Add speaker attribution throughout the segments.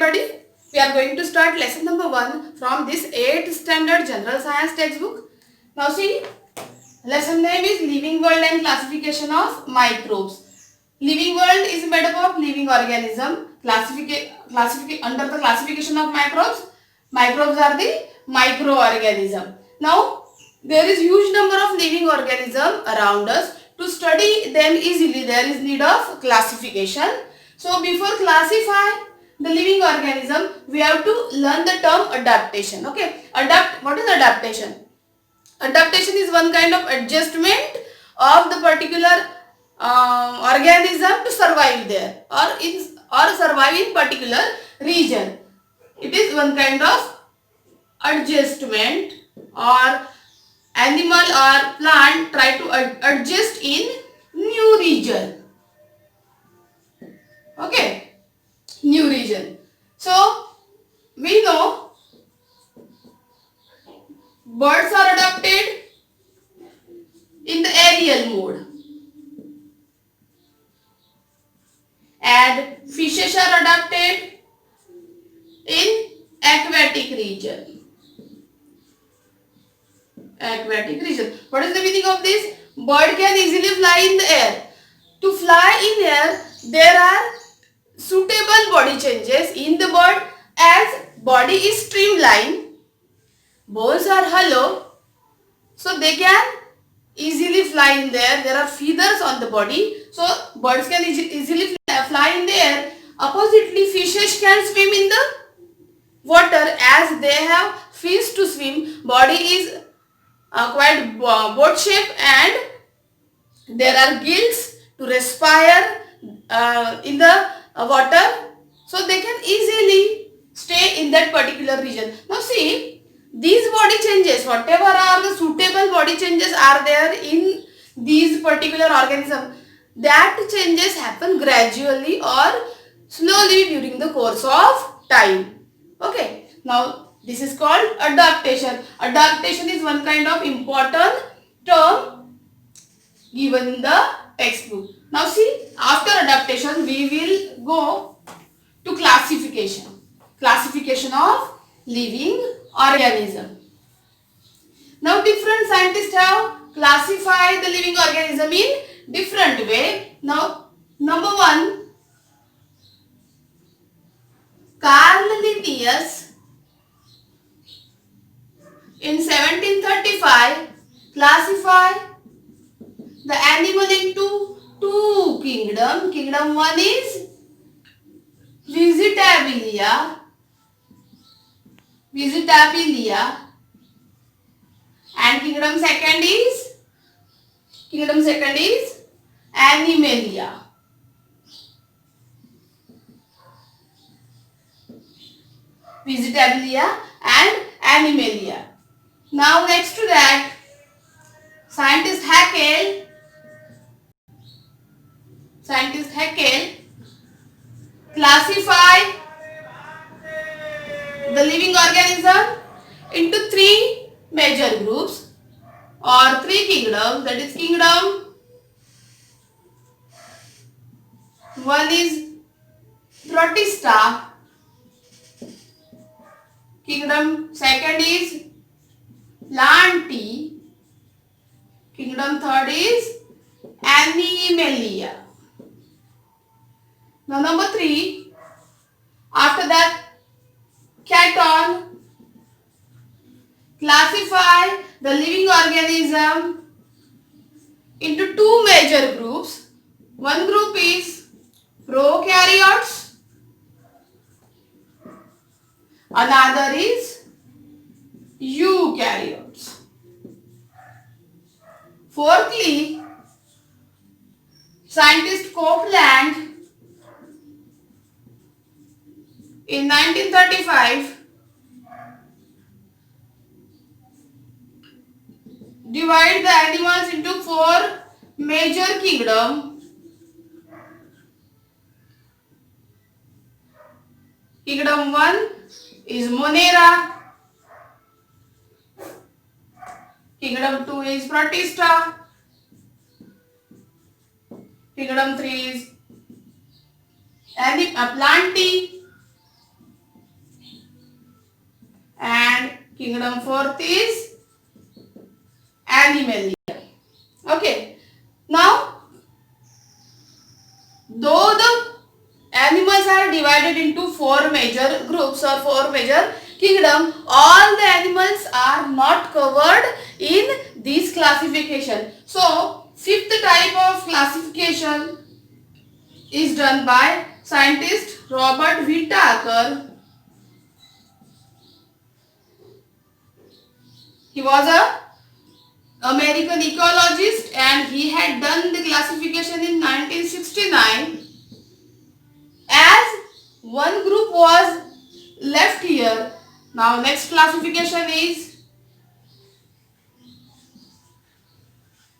Speaker 1: everybody. We are going to start lesson number 1 from this 8th standard general science textbook. Now see, lesson name is living world and classification of microbes. Living world is made up of living organism. Under the classification of microbes, microbes are the microorganism. Now there is huge number of living organism around us. To study them easily, there is need of classification. So before classify the living organism, we have to learn the term adaptation. Okay, what is adaptation? Adaptation is one kind of adjustment of the particular organism to survive there or survive in particular region. It is one kind of adjustment, or animal or plant try to adjust in new region. Okay, new region. So we know birds are adapted in the aerial mode and fishes are adapted in aquatic region. Aquatic region. What is the meaning of this? Bird can easily fly in the air. To fly in air, there are suitable body changes in the bird, as body is streamlined, bones are hollow, so they can easily fly in the air. There are feathers on the body, so birds can easily fly in the air. Oppositely, fishes can swim in the water, as they have fins to swim. Body is quite boat shape and there are gills to respire in the water, so they can easily stay in that particular region. Now see, these body changes, whatever are the suitable body changes are there in these particular organism, that changes happen gradually or slowly during the course of time. Okay, now this is called adaptation. Adaptation is one kind of important term given in the textbook. Now see, after adaptation we will go to classification. Classification of living organism. Now different scientists have classified the living organism in different way. Now number 1, Carl Linnaeus in 1735 classify the animal into two kingdom. Kingdom 1 is Visitabilia, and kingdom second is Animalia. Visitabilia and Animalia. Now next to that, scientist Haeckel classify the living organism into 3 major groups or 3 kingdoms. That is, kingdom 1 is Protista, kingdom second is Plantae, kingdom third is Animalia. Now number 3, after that, Catton classify the living organism into 2 major groups. One group is prokaryotes, another is eukaryotes. Fourthly, scientist Copeland in 1935 divide the animals into 4 major kingdom. Kingdom 1 is Monera, kingdom 2 is Protista, kingdom 3 is Plantae, Kingdom fourth is Animalia. Okay. Now, though the animals are divided into four major groups or four major kingdom, all the animals are not covered in this classification. So, fifth type of classification is done by scientist Robert Whittaker. He was a American ecologist and he had done the classification in 1969. As one group was left here, now next classification is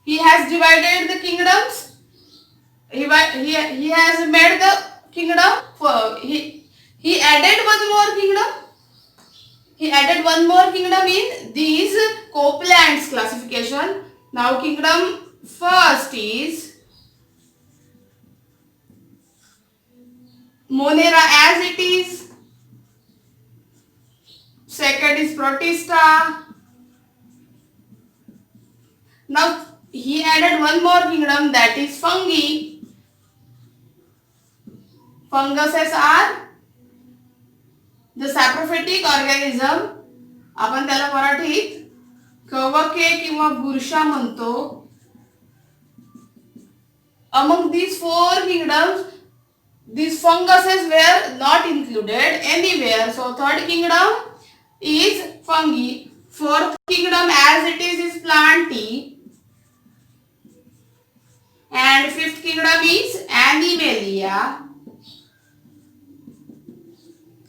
Speaker 1: he has divided the kingdoms. He has made the kingdom for he added one more kingdom. He added one more kingdom in these Copeland's classification. Now kingdom first is Monera as it is. Second is Protista. Now he added one more kingdom, that is fungi. Funguses are the saprophytic organism. आपण त्याला मराठीत कवके किंवा बुरशा म्हणतो. Among these four kingdoms, these funguses were not included anywhere. So third kingdom is fungi. Fourth kingdom as it is plantae. And fifth kingdom is Animalia.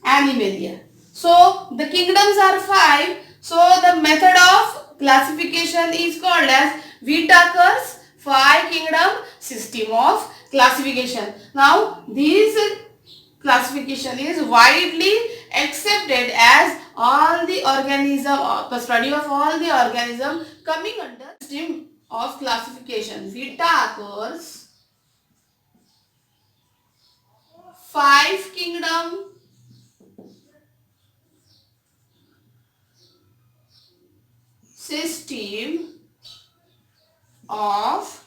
Speaker 1: Animalia. So the kingdoms are five. So the method of classification is called as Whittaker's five kingdom system of classification. Now this classification is widely accepted as all the organism, the study of all the organism coming under system of classification. Whittaker's five kingdom system of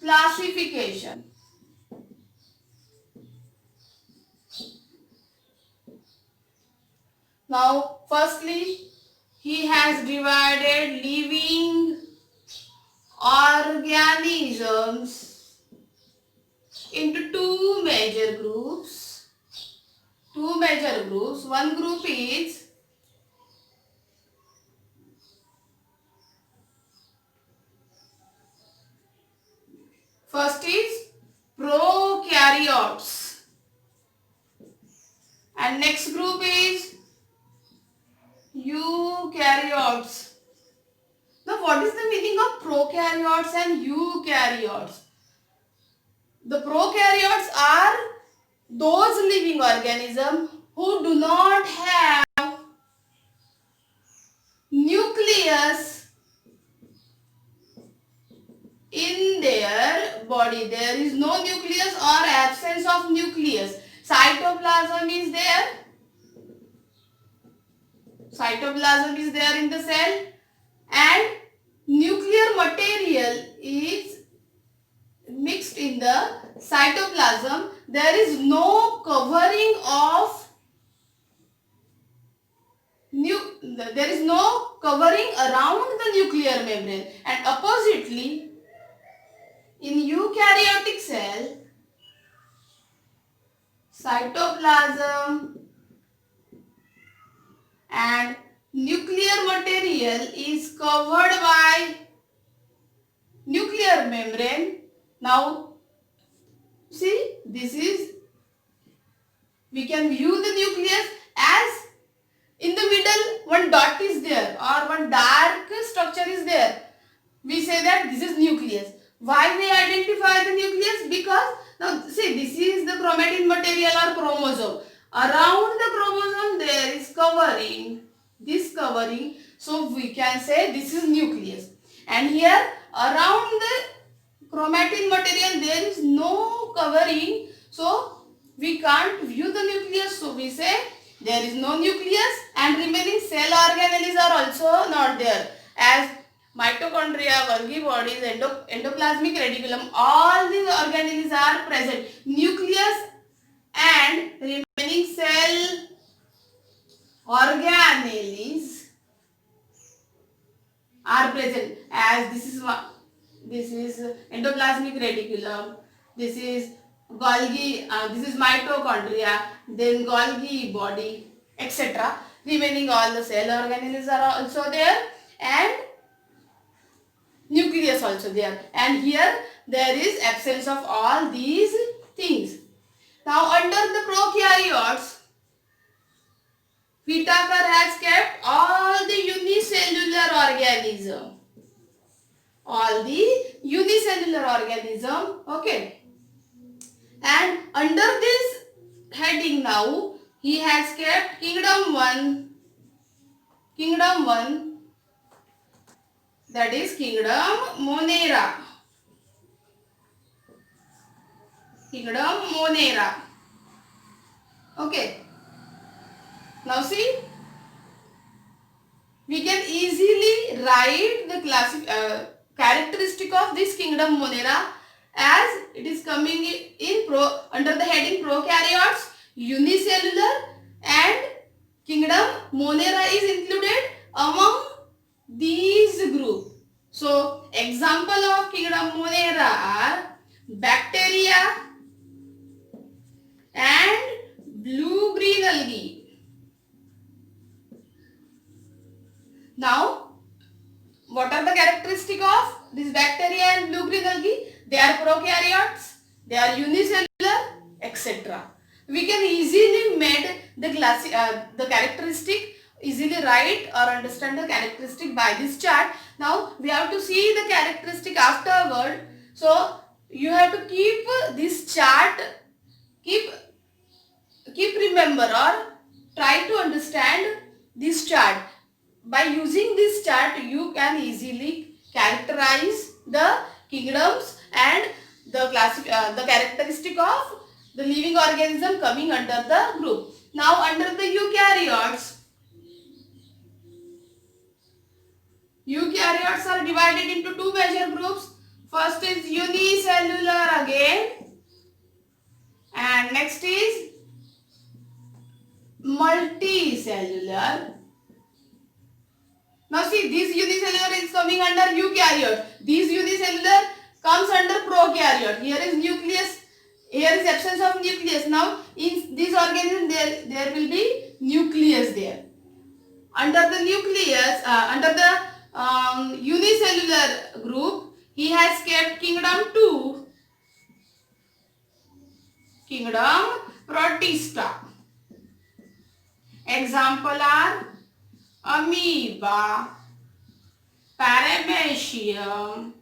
Speaker 1: classification. Now, firstly, he has divided living organisms into two major groups. One group is first is prokaryotes and next group is eukaryotes. Now what is the meaning of prokaryotes and eukaryotes? The prokaryotes are those living organisms who do not have nucleus in their body. There is no nucleus or absence of nucleus. Cytoplasm is there. Cytoplasm is there in the cell and nuclear material is mixed in the cytoplasm. There is no covering of around the nuclear membrane, and oppositely in eukaryotic cell, cytoplasm and nuclear material is covered by nuclear membrane. Now see, this is, we can view the nucleus as in the middle one dot is there or one dark structure is there. We say that this is nucleus. Why we identify the nucleus? Because now see, this is the chromatin material or chromosome. Around the chromosome there is covering, this covering. So we can say this is nucleus. And here around the chromatin material there is no covering. So we can't view the nucleus. So we say There is no nucleus and remaining cell organelles are also not there. As mitochondria, Golgi bodies, endoplasmic reticulum, all these organelles are present. Nucleus and remaining cell organelles are present. As this is endoplasmic reticulum, this is Golgi, this is mitochondria, then Golgi body, etc. Remaining all the cell organelles are also there and nucleus also there. And here there is absence of all these things. Now under the prokaryotes, Whitaker has kept all the unicellular organism. All the unicellular organism, okay. And under this heading now, he has kept kingdom 1, that is kingdom Monera. Okay. Now see, we can easily write the characteristic of this kingdom Monera as it is coming in under the heading prokaryotes, unicellular, and kingdom Monera is included among these group. So example of kingdom Monera are bacteria and blue-green algae. Now, what are the characteristics of this bacteria and blue-green algae? They are prokaryotes, they are unicellular, etc. We can easily make the characteristic, easily write or understand the characteristic by this chart. Now, we have to see the characteristic afterward. So, you have to keep this chart, keep remember or try to understand this chart. By using this chart, you can easily characterize the kingdoms and the characteristic of the living organism coming under the group. Now under the eukaryotes are divided into two major groups. First is unicellular again, and next is multicellular. Now see, this unicellular is coming under eukaryote. This unicellular comes under prokaryote. Here is nucleus. Here is absence of nucleus. Now in this organism there will be nucleus there. Under the nucleus, under the unicellular group, he has kept kingdom 2, kingdom Protista. Example are amoeba, paramecium,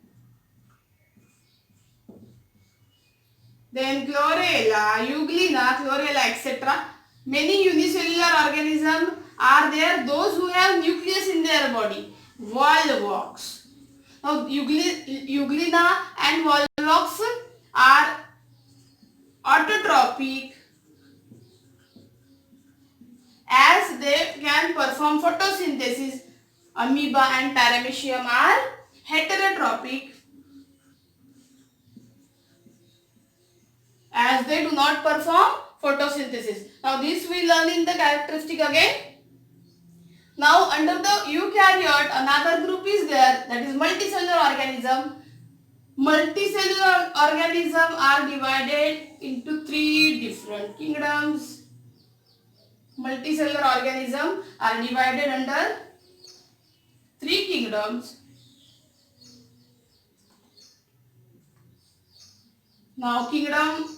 Speaker 1: then chlorella, euglena, chlorella, etc. Many unicellular organisms are there, those who have nucleus in their body. Volvox. Now euglena and volvox are autotrophic as they can perform photosynthesis. Amoeba and paramecium are heterotrophic as they do not perform photosynthesis. Now this we learn in the characteristic again. Now under the eukaryote another group is there, that is multicellular organism. Multicellular organisms are divided into 3 different kingdoms. Multicellular organisms are divided under 3 kingdoms. Now kingdom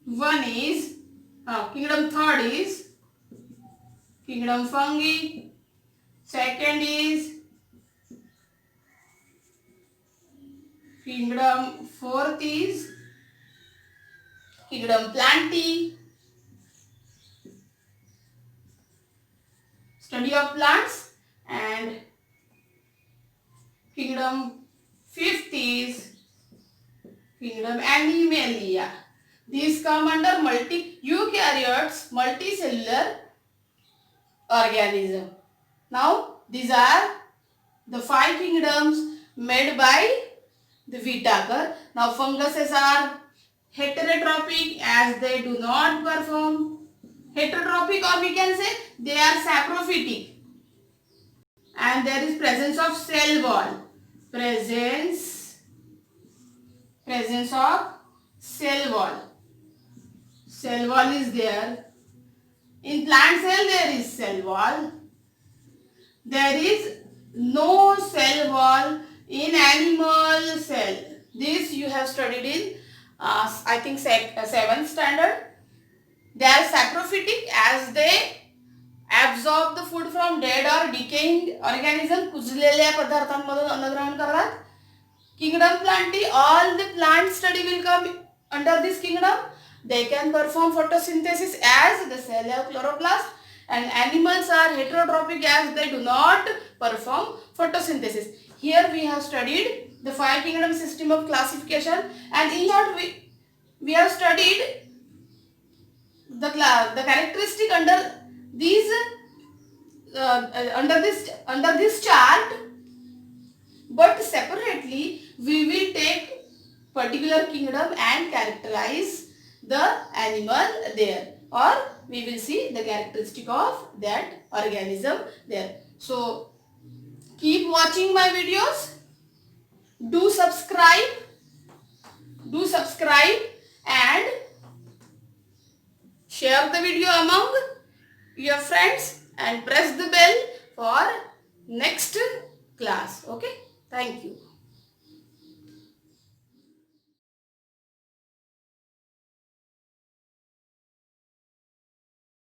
Speaker 1: 1 is, kingdom 3rd is kingdom fungi, 2nd is kingdom, 4th is kingdom Plantae, study of plants, and kingdom 5th is kingdom Animalia. These come under eukaryotes, multicellular organism. Now these are the 5 kingdoms made by the Whittaker. Now funguses are heterotrophic as they do not perform. Heterotrophic, or we can say they are saprophytic, and there is presence of cell wall. Presence of cell wall. Cell wall is there. In plant cell there is cell wall. There is no cell wall in animal cell. This you have studied in I think 7th standard. They are saprophytic as they absorb the food from dead or decaying organism. कुजलेल्या पदार्थांमधून अन्न ग्रहण करतात. Kingdom Plantae, all the plant study will come under this kingdom. They can perform photosynthesis as the cell have chloroplast, and animals are heterotrophic as they do not perform photosynthesis. Here we have studied the 5 kingdom system of classification, and in short we have studied the characteristic under these under this chart, but separately we will take particular kingdom and characterize the animal there, or we will see the characteristic of that organism there. So keep watching my videos. Do subscribe and share the video among your friends and press the bell for next class. Okay, thank you.